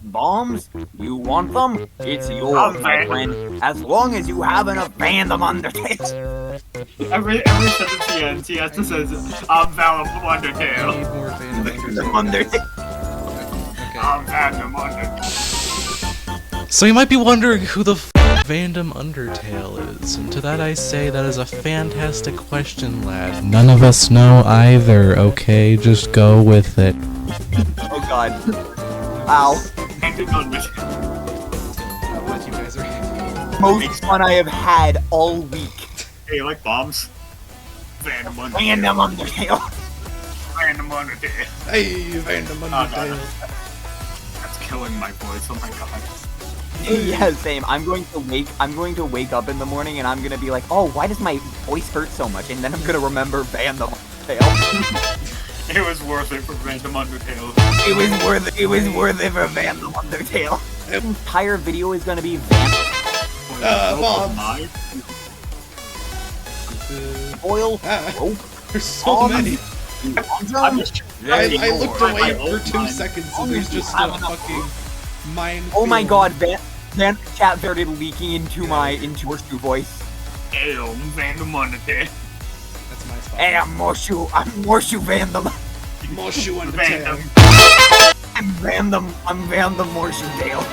Bombs? You want them? It's yours, my friend. As long as you have enough vandom undertale. Every sentence he ends, he has to say, I'm Vandom I need Undertale. more Vandom Vandom Undertale. I'm Vandom Undertale. So you might be wondering who the Vandom Undertale is, and to that I say that is a fantastic question, lad. None of us know either, okay? Just go with it. Oh god. Ow. What you guys are Most fun I have had all week. Hey, you like bombs? Vandom Undertale. Vandom undertale. Vandom Undertale. Hey, Vandom Undertale. That's killing my voice, oh my god. Yeah, same. I'm going to wake up in the morning and I'm gonna be like, oh, why does my voice hurt so much? And then I'm gonna remember Vandom Undertale. It was worth it for Vandom Undertale. It was worth it for Vandom Undertale. The entire video is gonna be Vandom. Bombs. Oil. Oh, there's so many. I'm just I looked away for 2 seconds and there's just a fucking minefield. Oh my god, Van chat started leaking into my Morshu voice. Hey, I'm Vandom Undertale. That's my spot. Hey, I'm Morshu Vandom. Morshu Undertale. I'm Vandom Morshu Dale.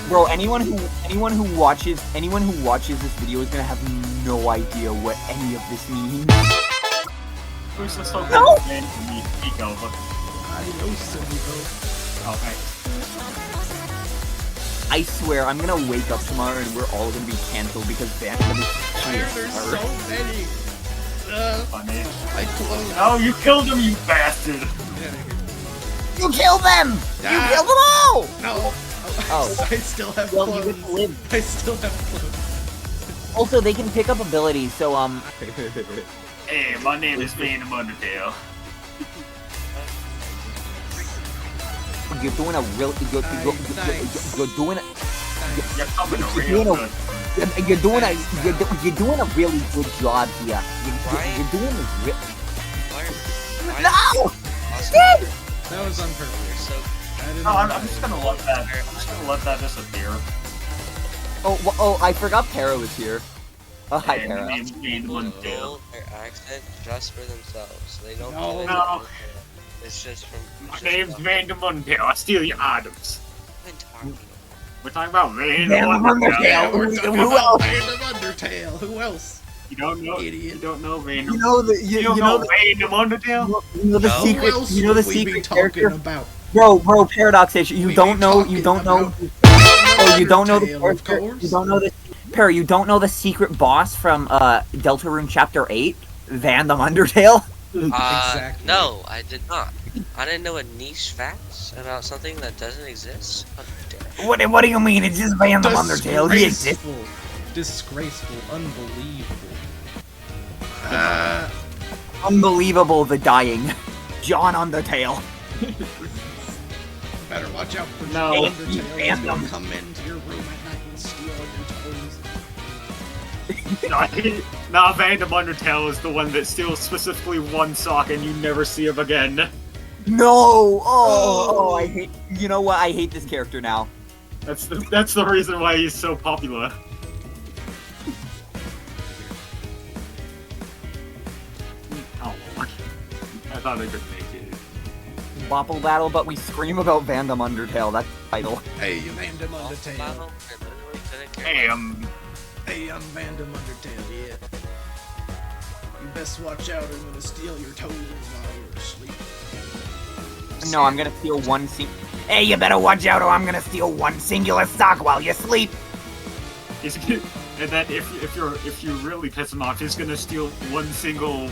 Bro, anyone who watches this video is gonna have no idea what any of this means. Who's the so No! good man for me to speak of? I know Sonico. Okay. I swear, I'm gonna wake up tomorrow and we're all gonna be cancelled because Vandom is Why are there so many? Funny. I closed. Oh, you killed him, you bastard! You killed them! You killed them all! No. Oh. I still have Well, clones. you get to live. I still have clones. Also, they can pick up abilities, so Hey, my name is Vandom Undertale. you're doing a real you're doing You're coming You're real doing good. you're doing a really good job here. You're doing a real. No! Shit! That was on purpose. I didn't No, know I'm just gonna let that. I'm just gonna let that disappear. Oh, I forgot Para was here. Oh, hi, And my Para. name's Vandom Undertale. Hold their accent just for themselves. They don't No. get it. No. It's just from. My name's Vandom Undertale. I steal your items. What are you talking We're talking about Vandom Vandom Undertale. Yeah, we're Who talking else? about Vandom Undertale. Who else? You don't know. Idiot. You don't know Vandom. You know the You don't know Vandom Undertale. you know the No. secret. Who else You know the would we be secret talking character. about? Bro, Paradox-ish. You We don't be know. talking You don't know. about Oh, you don't know the Undertale, of character. course. You don't know the. Para, you don't know the secret boss from Deltarune Chapter 8, Vandom Undertale. Exactly. No, I did not. I didn't know a niche facts about something that doesn't exist. How dare. What do you mean? It's just Vandom Undertale. He exists. Disgraceful. Unbelievable. Unbelievable. The dying. John Undertale. Better watch out for No. John Undertale. He's Vandom. gonna come into your room at night and steal all your toys. Nah, Vandom Undertale is the one that steals specifically one sock and you never see him again. No. Oh, I hate. You know what? I hate this character now. That's the reason why he's so popular. Oh, I thought I could make it. Boppl battle, but we scream about Vandom Undertale. That's the title. Hey, you named him Battle, Undertale. I literally couldn't care Hey, less. Hey, I'm Vandom Undertale, yeah. You best watch out, I'm gonna steal your toes while you're asleep. No, I'm gonna steal one Hey, you better watch out, or I'm gonna steal one singular sock while you sleep. And then if you really piss him off, he's gonna steal one single.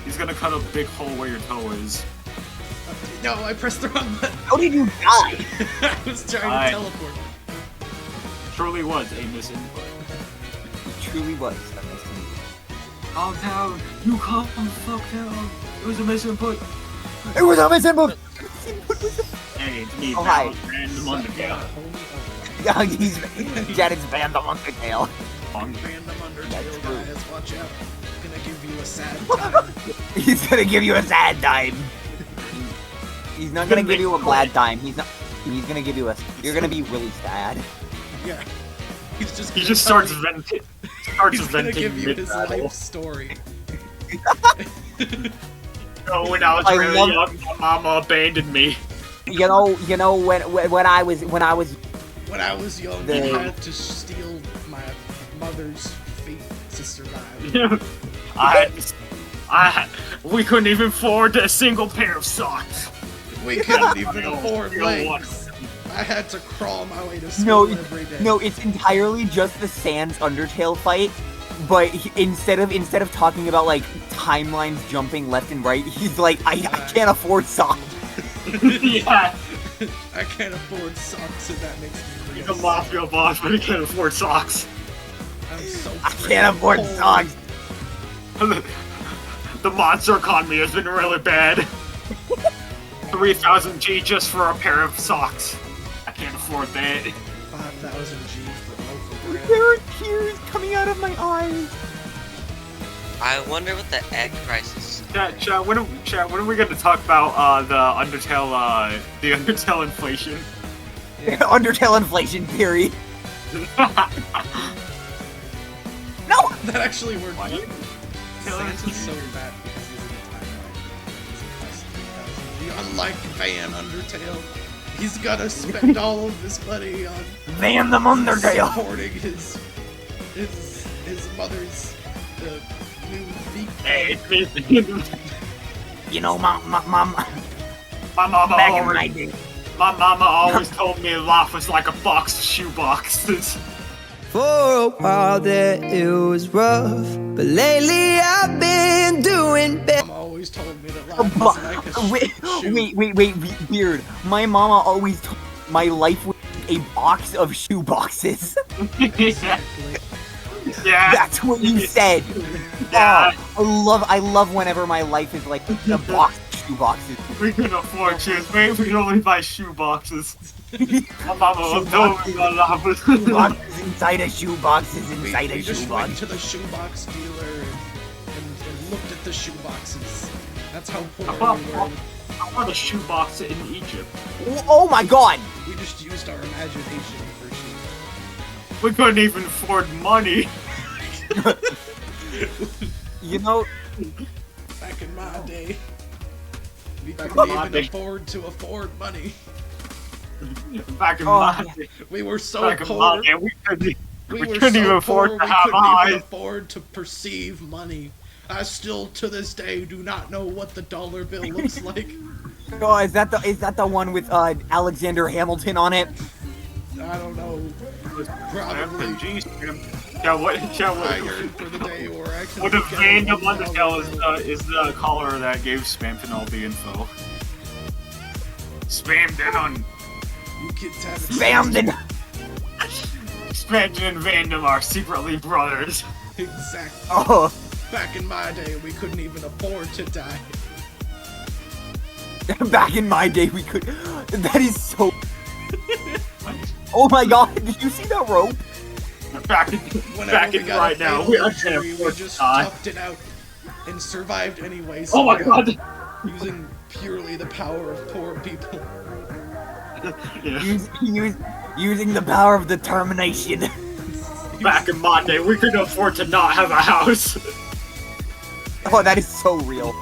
He's gonna cut a big hole where your toe is. No, I pressed the wrong button. How did you die? I was trying to teleport. Truly was a misinput. It truly was. Calm down. You calm the fuck down. It was a misinput. It was a misinput. Hey, it's me, Oh, hi. Vandom Undertale. Yeah, he's Janet's Vandom Undertale. Vandom Undertale, guys, watch out. gonna give you a sad time. He's gonna give you a sad time. He's not gonna give you a glad time. He's gonna give you a. You're gonna be really sad. Yeah. He just starts venting. He's gonna give you his life story. Oh, when I was really young, my mama abandoned me. You know when I was When I was young, The- you had to steal my mother's fate to survive. We couldn't even afford a single pair of socks. We couldn't even afford You know what? legs. I had to crawl my way to school every day. No, it's entirely just the Sans Undertale fight. But instead of talking about like timelines jumping left and right, he's like, I can't afford socks. Yeah, I can't afford socks, and that makes me he's real a mafia boss, but he can't afford socks. sad. I'm so I can't afford poor. socks. The monster economy has been really bad. 3,000 G just for a pair of socks. I can't afford that. 5,000 G for loaf of bread. There are tears coming out of my eyes. I wonder what the egg price is. Chat, when are we gonna talk about the Undertale inflation? Undertale inflation theory. No. That actually worked. What? Santa's so bad because he's in a timeline. He costs 3,000 G. Unlike Van Undertale, he's gotta spend all of this money on Vandom Undertale. supporting his mother's new feet. Hey, it's me. You know, my My mama always told me life was like a box of shoe boxes. For a while there it was rough, but lately I've been doing better. Mama always told me that life was like a shoe. Wait, Beard. My mama always told me my life was a box of shoe boxes. Exactly. Yeah. That's what you said. Yeah. Oh, I love whenever my life is like a box of shoe boxes. We couldn't afford shoes. We could only buy shoe boxes. My mama was doing my life was Shoe boxes inside a shoe boxes inside We a just shoe went box. to the shoebox dealer and looked at the shoe boxes. That's how poor we were. I bought a shoe box in Egypt. Oh my god! We just used our imagination for shoes. We couldn't even afford money. You know, Back in my day, we Back couldn't in my even day. afford money. Back in Oh, my yeah. day. We were so Back in poor. my day, we We were couldn't so even afford poor, to we have couldn't even eyes. afford to perceive money. I still, to this day, do not know what the dollar bill looks like. oh, is that the one with Alexander Hamilton on it? I don't know. Probably Yeah, what hired for the day, or I can what a get random $1 Undertale bill. is the caller that gave Spamton all the info. Spamton on You kids have it. Spamden! Spamton and Vandom are secretly brothers. Exactly. Oh, Back in my day, we couldn't even afford to die. back in my day we could. That is so. Oh my god! Did you see that rope? Back in Whenever we got right a now, fatal we are injury, we afford just to die. toughed it out and survived anyway. Oh my somehow, god! Using purely the power of poor people. Yeah. Using the power of determination. Back in my day, we couldn't afford to not have a house. Oh, that is so real.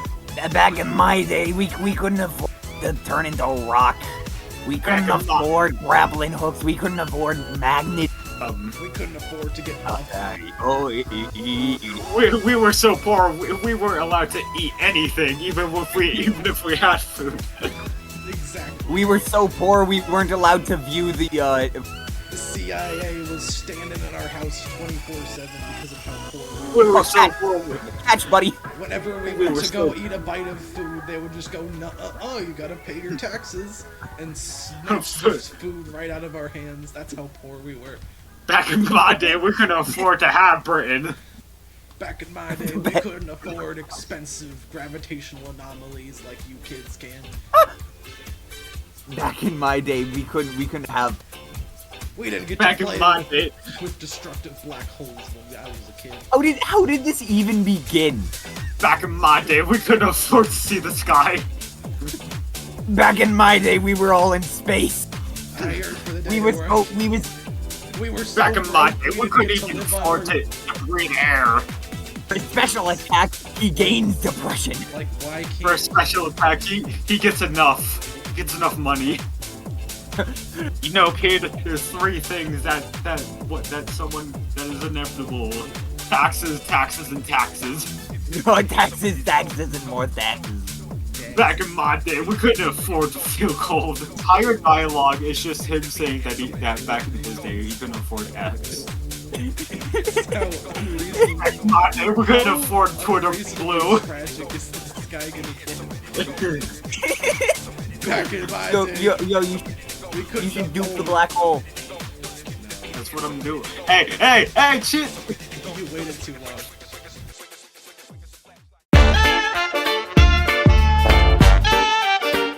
Back in my day, we couldn't afford to turn into a rock. We couldn't Back in my- afford grappling hooks. We couldn't afford magnets. We couldn't afford to get buff. We were so poor, we weren't allowed to eat anything, even if we had food. Exactly. We were so poor we weren't allowed to view the The CIA was standing in our house 24/7 because of how poor we were. We were Oh, so catch. poor. catch, buddy. Whenever we We went were to go so- eat a bite of food, they would just go, "Oh, you gotta pay your taxes," and snatch this food right out of our hands. That's how poor we were. Back in my day, we couldn't afford to have Britain. Back in my day, we couldn't afford expensive gravitational anomalies like you kids can. Back in my day, we couldn't have We didn't get Back to in play my day. with destructive black holes when I was a kid. How did this even begin? Back in my day, we couldn't afford to see the sky. Back in my day, we were all in space. I yearn for the day We was where we was Back in my day, broke, we didn't couldn't get to even live on afford Earth. to breathe air. for special attack. He gains depression. Like, why can't For a special attack, he gets enough. He gets enough money. You know, kid, there's three things that someone that is inevitable. Taxes, taxes, and taxes. More taxes, and more taxes. Back in my day, we couldn't afford to feel cold. The entire dialogue is just him saying that back in his day he couldn't afford X. how unreasonable, Back in my day, we couldn't afford Twitter unreasonably Blue. tragic is this guy gonna fall? Back in my Yo, day, you we couldn't should dupe the afford- black hole. That's what I'm doing. Hey, shit! You waited too long.